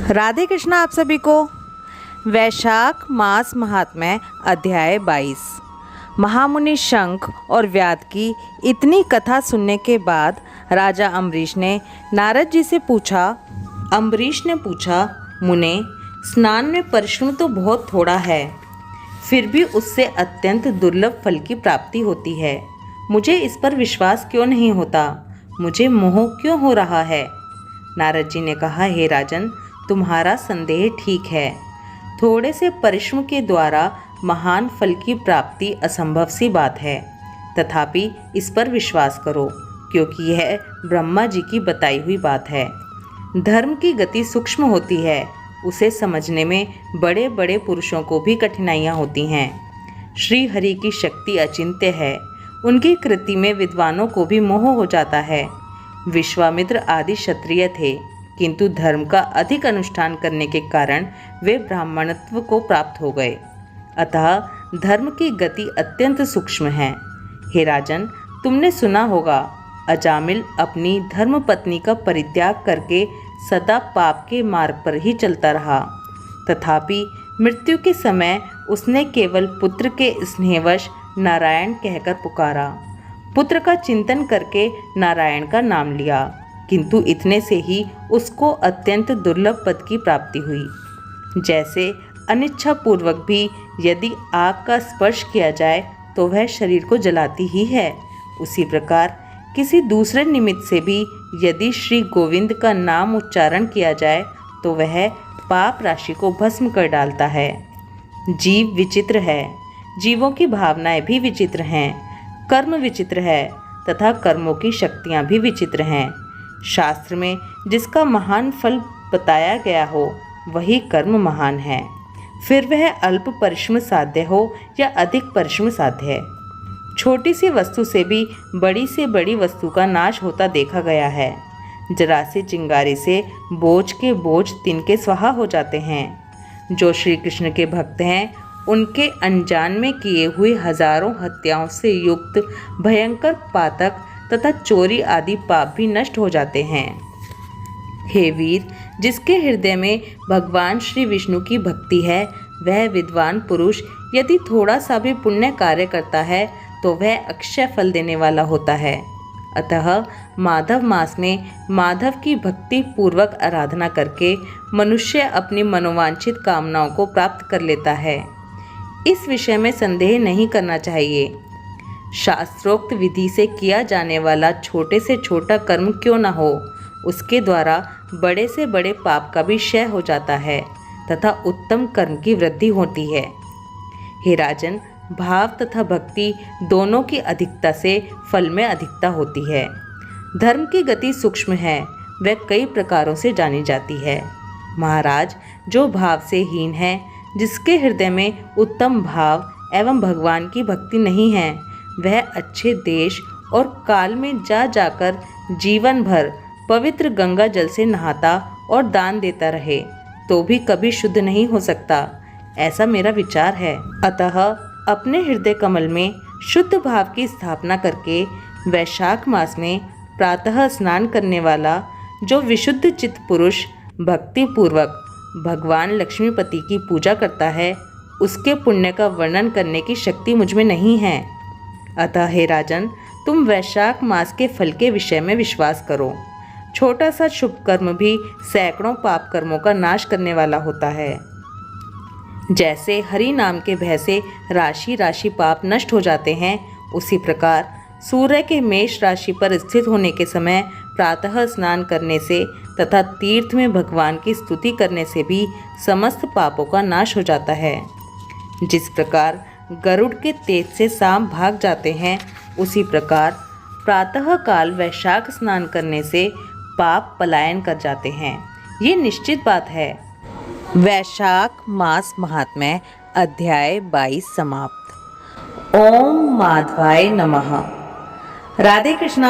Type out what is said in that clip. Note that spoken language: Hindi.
राधे कृष्णा आप सभी को। वैशाख मास महात्म्य अध्याय 22। महामुनि शंख और व्याध की इतनी कथा सुनने के बाद राजा अम्बरीश ने नारद जी से पूछा। अम्बरीश ने पूछा, मुने, स्नान में परिश्रम तो बहुत थोड़ा है, फिर भी उससे अत्यंत दुर्लभ फल की प्राप्ति होती है। मुझे इस पर विश्वास क्यों नहीं होता? मुझे मोह क्यों हो रहा है? नारद जी ने कहा, हे राजन, तुम्हारा संदेह ठीक है। थोड़े से परिश्रम के द्वारा महान फल की प्राप्ति असंभव सी बात है, तथापि इस पर विश्वास करो, क्योंकि यह ब्रह्मा जी की बताई हुई बात है। धर्म की गति सूक्ष्म होती है, उसे समझने में बड़े बड़े पुरुषों को भी कठिनाइयाँ होती हैं। श्री हरि की शक्ति अचिंत्य है, उनकी कृति में विद्वानों को भी मोह हो जाता है। विश्वामित्र आदि क्षत्रिय थे, किंतु धर्म का अधिक अनुष्ठान करने के कारण वे ब्राह्मणत्व को प्राप्त हो गए। अतः धर्म की गति अत्यंत सूक्ष्म है। हे राजन, तुमने सुना होगा, अजामिल अपनी धर्म पत्नी का परित्याग करके सदा पाप के मार्ग पर ही चलता रहा, तथापि मृत्यु के समय उसने केवल पुत्र के स्नेहवश नारायण कहकर पुकारा। पुत्र का चिंतन करके नारायण का नाम लिया, किंतु इतने से ही उसको अत्यंत दुर्लभ पद की प्राप्ति हुई। जैसे अनिच्छा पूर्वक भी यदि आग का स्पर्श किया जाए तो वह शरीर को जलाती ही है, उसी प्रकार किसी दूसरे निमित्त से भी यदि श्री गोविंद का नाम उच्चारण किया जाए तो वह पाप राशि को भस्म कर डालता है। जीव विचित्र है, जीवों की भावनाएं भी विचित्र हैं, कर्म विचित्र है तथा कर्मों की शक्तियां भी विचित्र हैं। शास्त्र में जिसका महान फल बताया गया हो वही कर्म महान है, फिर वह अल्प परिश्रम साध्य हो या अधिक परिश्रम साध्य है। छोटी सी वस्तु से बड़ी वस्तु का नाश होता देखा गया है। जरा सी चिंगारी से बोझ के बोझ तिनके स्वाहा हो जाते हैं। जो श्री कृष्ण के भक्त हैं, उनके अनजान में किए हुए हजारों हत्याओं से युक्त भयंकर पातक तथा चोरी आदि पाप भी नष्ट हो जाते हैं। हे वीर, जिसके हृदय में भगवान श्री विष्णु की भक्ति है, वह विद्वान पुरुष यदि थोड़ा सा भी पुण्य कार्य करता है तो वह अक्षय फल देने वाला होता है। अतः माधव मास में माधव की भक्ति पूर्वक आराधना करके मनुष्य अपनी मनोवांछित कामनाओं को प्राप्त कर लेता है। इस विषय में संदेह नहीं करना चाहिए। शास्त्रोक्त विधि से किया जाने वाला छोटे से छोटा कर्म क्यों न हो, उसके द्वारा बड़े से बड़े पाप का भी क्षय हो जाता है तथा उत्तम कर्म की वृद्धि होती है। हे राजन, भाव तथा भक्ति दोनों की अधिकता से फल में अधिकता होती है। धर्म की गति सूक्ष्म है, वह कई प्रकारों से जानी जाती है। महाराज, जो भाव से हीन है, जिसके हृदय में उत्तम भाव एवं भगवान की भक्ति नहीं है, वह अच्छे देश और काल में जा जाकर जीवन भर पवित्र गंगा जल से नहाता और दान देता रहे तो भी कभी शुद्ध नहीं हो सकता, ऐसा मेरा विचार है। अतः अपने हृदय कमल में शुद्ध भाव की स्थापना करके वैशाख मास में प्रातः स्नान करने वाला जो विशुद्ध चित्त पुरुष भक्ति पूर्वक भगवान लक्ष्मीपति की पूजा करता है, उसके पुण्य का वर्णन करने की शक्ति मुझ में नहीं है। अतः हे राजन, तुम वैशाख मास के फल के विषय में विश्वास करो। छोटा सा शुभ कर्म भी सैकड़ों पाप कर्मों का नाश करने वाला होता है। जैसे हरि नाम के भय से राशि राशि पाप नष्ट हो जाते हैं, उसी प्रकार सूर्य के मेष राशि पर स्थित होने के समय प्रातः स्नान करने से तथा तीर्थ में भगवान की स्तुति करने से भी समस्त पापों का नाश हो जाता है। जिस प्रकार गरुड़ के तेज से सांप भाग जाते हैं, उसी प्रकार प्रातः काल वैशाख स्नान करने से पाप पलायन कर जाते हैं। ये निश्चित बात है। वैशाख मास महात्म्य अध्याय 22 समाप्त। ओम माधवाय नमः। राधे कृष्णा।